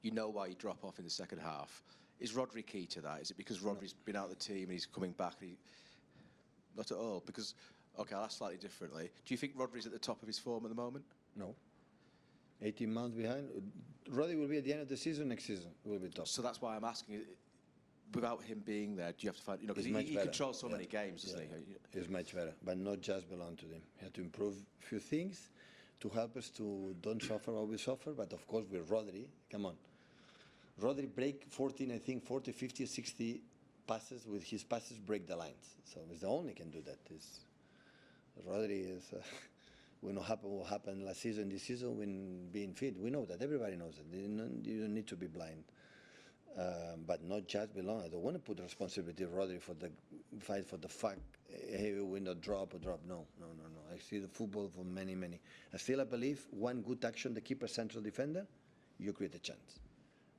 you know why you drop off in the second half. Is Rodri key to that? Is it because Rodri's been out of the team and he's coming back? Not at all. Because, okay, I'll ask slightly differently. Do you think Rodri's at the top of his form at the moment? No. 18 months behind. Rodri will be at the end of the season. Next season will be top. So that's why I'm asking. Without him being there, do you have to find? You know, because he controls so many games, doesn't he? He's much better, but not just belong to him. He had to improve a few things to help us to don't suffer what we suffer. But of course, with Rodri, come on. Rodri break 14, I think 40, 50, 60 passes. With his passes, break the lines. So he's the only can do that. Rodri is. We know what happened last season, this season, when being fit. We know that. Everybody knows it. You don't need to be blind. But not just belong. I don't want to put the responsibility of Rodri for the fight for the fact, hey, we win or drop. No. I see the football for many. I believe one good action, the keeper, central defender, you create a chance.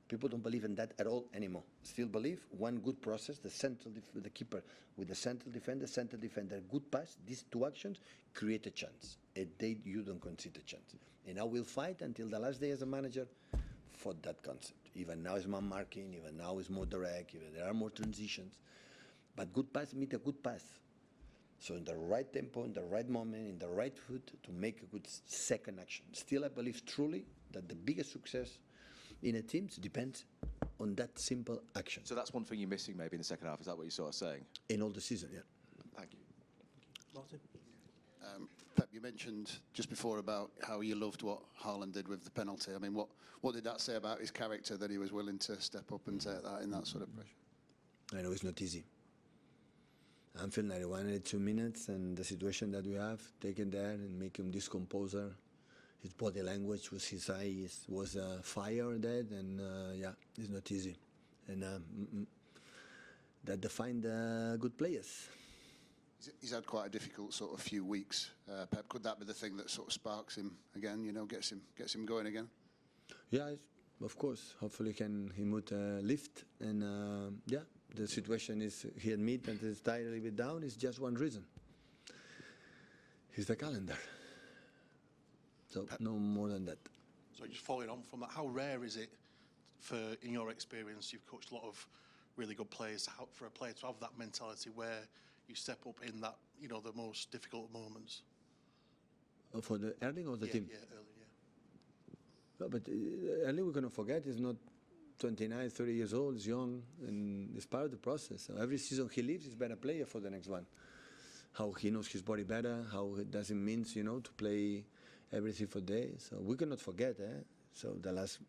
People don't believe in that at all anymore. Still believe one good process, the keeper with the central defender, good pass, these two actions create a chance. A day you don't concede a chance. And I will fight until the last day as a manager for that concept. Even now it's more marking, even now it's more direct, even there are more transitions. But good pass meet a good pass. So in the right tempo, in the right moment, in the right foot to make a good second action. Still I believe truly that the biggest success in a team depends on that simple action. So that's one thing you're missing maybe in the second half, is that what you're sort of saying? In all the season, yeah. Thank you. Martin? Pep, you mentioned just before about how you loved what Haaland did with the penalty. I mean, what did that say about his character, that he was willing to step up and take that in that sort of pressure? I know it's not easy. Anfield 91, 92 minutes, and the situation that we have, taken there and make him this composer. His body language was his eyes, was fire that, and yeah, it's not easy. And that defined good players. He's had quite a difficult sort of few weeks. Pep, could that be the thing that sort of sparks him again? You know, gets him going again. Yeah, of course. Hopefully, he would lift. And yeah, the situation is he admit that he's tired a little bit down. It's just one reason. It's the calendar. So Pep, no more than that. So just following on from that, how rare is it in your experience? You've coached a lot of really good players. For a player to have that mentality where you step up in that, you know, the most difficult moments. For the Erling or the team? Yeah, Erling, yeah. No, but Erling, we cannot forget, he's not 29, 30 years old, he's young, and it's part of the process. So every season he leaves, he's a better player for the next one. How he knows his body better, how it doesn't mean, you know, to play everything for days. So we cannot forget, So the last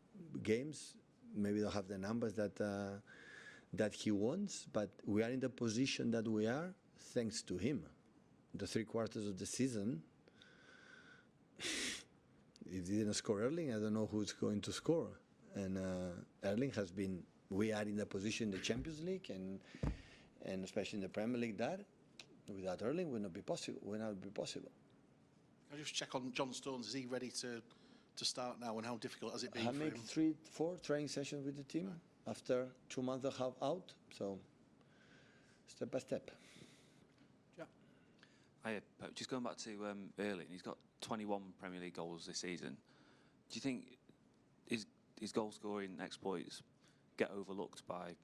games, maybe they'll have the numbers that he wants, but we are in the position that we are thanks to him. The 3 quarters of the season, if he didn't score Erling, I don't know who's going to score. And Erling has been, we are in the position in the Champions League and especially in the Premier League that without Erling would not be possible. Can I just check on John Stones? Is he ready to start now, and how difficult has it been I for make him? 3, 4 training sessions with the team after 2 months and a half out. So step by step. Just going back to Erling, he's got 21 Premier League goals this season. Do you think his goal scoring exploits get overlooked by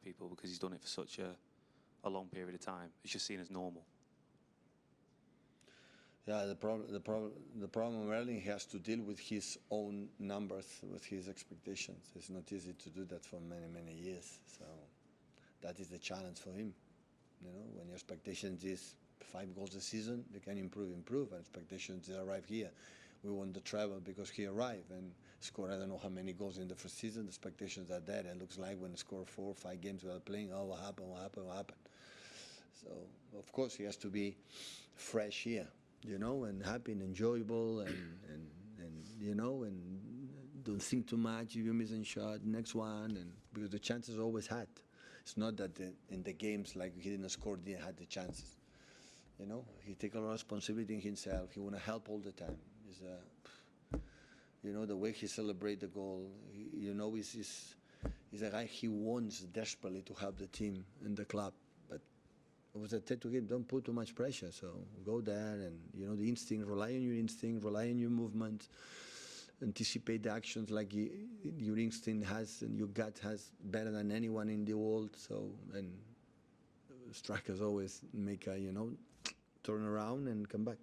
people because he's done it for such a long period of time? It's just seen as normal. Yeah, the problem Erling has to deal with his own numbers, with his expectations. It's not easy to do that for many years. So that is the challenge for him. You know, when your expectations is 5 goals a season, they can improve. And expectations arrive here. We want the treble because he arrived and scored I don't know how many goals in the first season. The expectations are there. It looks like when he scored 4 or 5 games without playing, oh, what happened? So of course he has to be fresh here, you know, and happy and enjoyable and you know, and don't think too much if you miss a shot, next one, and because the chances always had. It's not that in the games like he didn't score, he had the chances. You know, he take a lot of responsibility in himself. He want to help all the time. You know, the way he celebrate the goal. You know, he's a guy. He wants desperately to help the team and the club. But it was a tell to him, don't put too much pressure. So go there and, you know, the instinct. Rely on your instinct. Rely on your movement. anticipate the actions like your instinct has and your gut has better than anyone in the world. So, and strikers always make a, turn around and come back.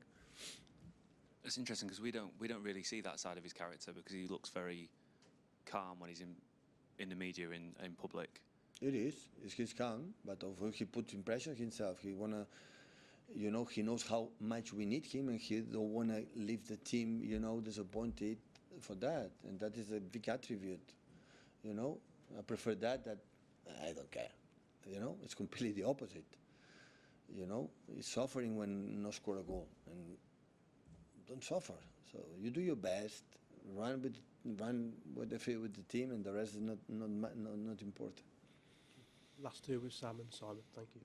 It's interesting because we don't really see that side of his character because he looks very calm when he's in the media in public. It is. He's calm, but of course he puts in pressure himself. He wanna, he knows how much we need him, and he don't wanna leave the team, disappointed for that. And that is a big attribute. I prefer that. I don't care. It's completely the opposite. He's suffering when not score a goal, and don't suffer. So you do your best, run with the team, and the rest is not important. Last two with Sam and Simon. Thank you.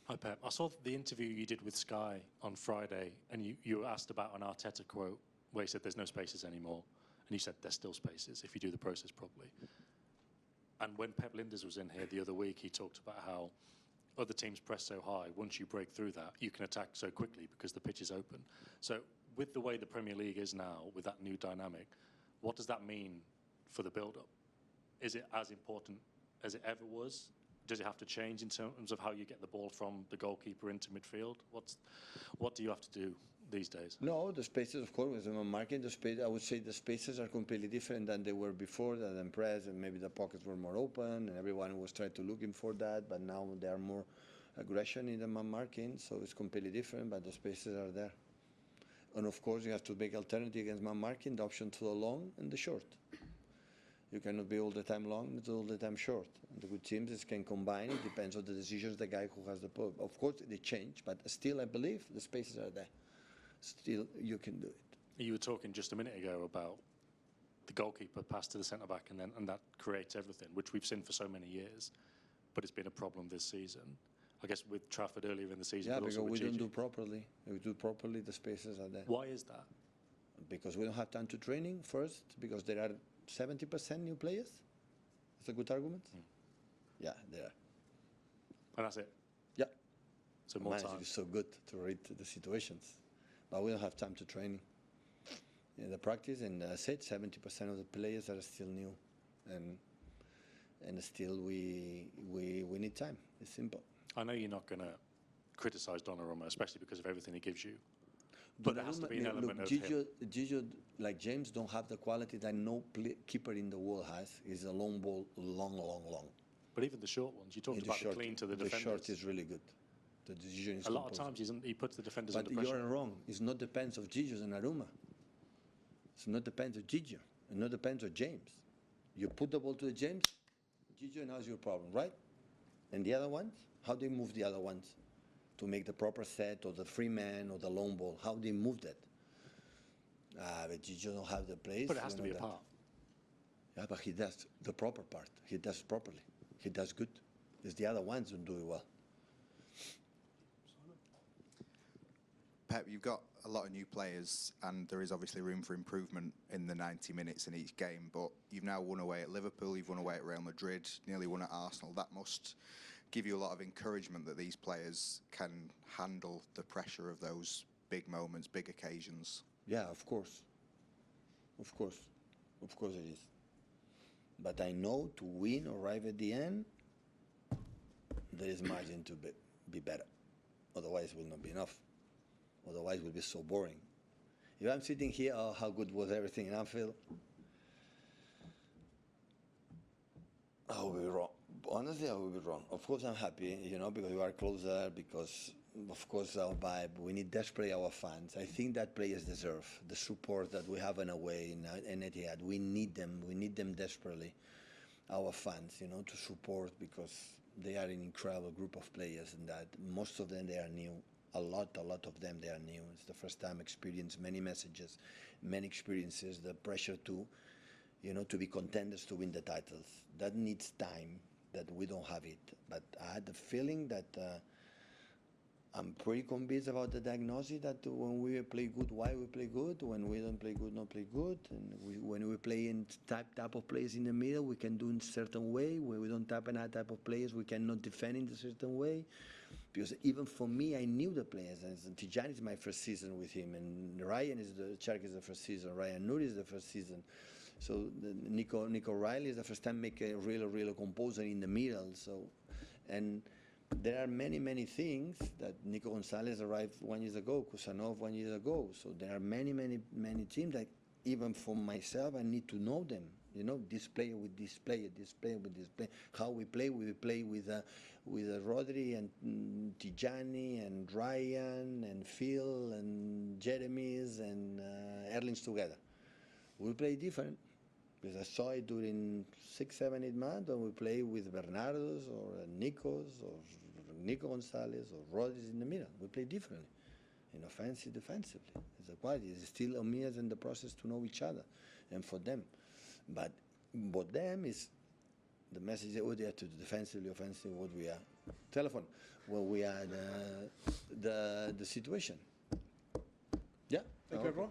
Hi, Pep. I saw the interview you did with Sky on Friday, and you were asked about an Arteta quote where he said there's no spaces anymore, and you said there's still spaces if you do the process properly. And when Pep Lijnders was in here the other week, he talked about how other teams press so high, once you break through that, you can attack so quickly because the pitch is open. So with the way the Premier League is now, with that new dynamic, what does that mean for the build-up? Is it as important as it ever was? Does it have to change in terms of how you get the ball from the goalkeeper into midfield? What do you have to do these days? No, the spaces, of course, with the marking, I would say the spaces are completely different than they were before, than press, and maybe the pockets were more open, and everyone was trying to looking for that, but now there are more aggression in the man marking, so it's completely different, but the spaces are there. And of course, you have to make alternative against man marking, the option to the long and the short. You cannot be all the time long, it's all the time short. And the good teams can combine, it depends on the decisions the guy who has the ball. Of course, they change, but still, I believe the spaces are there. Still, you can do it. You were talking just a minute ago about the goalkeeper pass to the centre-back and that creates everything, which we've seen for so many years, but it's been a problem this season. I guess with Trafford earlier in the season, Yeah, but also because we with don't Gigi. do properly. If we do properly, the spaces are there. Why is that? Because we don't have time to training first, because there are 70% new players. That's a good argument. Yeah, there are. And that's it? Yeah. So more Manager time. is so good to read the situations, but we don't have time to training. In the practice, and I said 70% of the players are still new, and still we need time. It's simple. I know you're not going to criticise Donnarumma, especially because of everything he gives you. But there has to be an element of him. Gigi, like James, don't have the quality that no keeper in the world has. Is a long ball, long. But even the short ones, you talked about the clean to the defenders. The short is really good. The decision is a lot of times he puts the defenders under But pressure. you're wrong. It's not depends of Gigi and Aruma. It's not depends of Gigi. It not depends of James. You put the ball to the James, Gigi, and how's your problem, right? And the other ones, how they move the other ones to make the proper set, or the free man, or the long ball, how they move that. But Gigi don't have the place. But it has to be a part. Yeah, but he does the proper part. He does properly. He does good. It's the other ones who do it well. Pep, you've got a lot of new players, and there is obviously room for improvement in the 90 minutes in each game, but you've now won away at Liverpool, you've won away at Real Madrid, nearly won at Arsenal. That must give you a lot of encouragement that these players can handle the pressure of those big moments, big occasions. Yeah, of course. Of course. Of course it is. But I know to win or arrive at the end, there is margin to be better. Otherwise, it will not be enough. Otherwise, it will be so boring. If I'm sitting here, oh, how good was everything in Anfield? I will be wrong. Honestly, I will be wrong. Of course, I'm happy, because we are closer, because, of course, our vibe. We need desperately our fans. I think that players deserve the support that we have in a way in Etihad. We need them. We need them desperately, our fans, to support, because they are an incredible group of players, and that most of them, they are new. A lot of them, they are new. It's the first time experience many messages, many experiences, the pressure to be contenders to win the titles. That needs time, that we don't have it. But I had the feeling that I'm pretty convinced about the diagnosis that when we play good, why we play good, when we don't play good, not play good, and when we play in type of players in the middle, we can do in a certain way. When we don't tap another type of players, we cannot defend in a certain way. because even for me, I knew the players. And Tijani is my first season with him, and Ryan is Chark is the first season. Ryan Nouri is the first season. So Nico Riley is the first time make a real composer in the middle. So, and there are many things that Nico Gonzalez arrived 1 year ago, Kusanov 1 year ago. So there are many teams that even for myself, I need to know them. You know, this player with this player, this player with this player. How we play with Rodri and Tijani and Ryan and Phil and Jeremy's and Erlings together. We play different because I saw it during 6, 7, 8 months when we play with Bernardo's or Nico's or Nico Gonzalez or Rodri's in the middle. We play differently. In offensive, defensively. It's a quality. It's still on me as in the process to know each other and for them. But what them is the message that we are to defensively, offensively, what we are. Telephone, what we are the situation. Yeah. Thank you, everyone.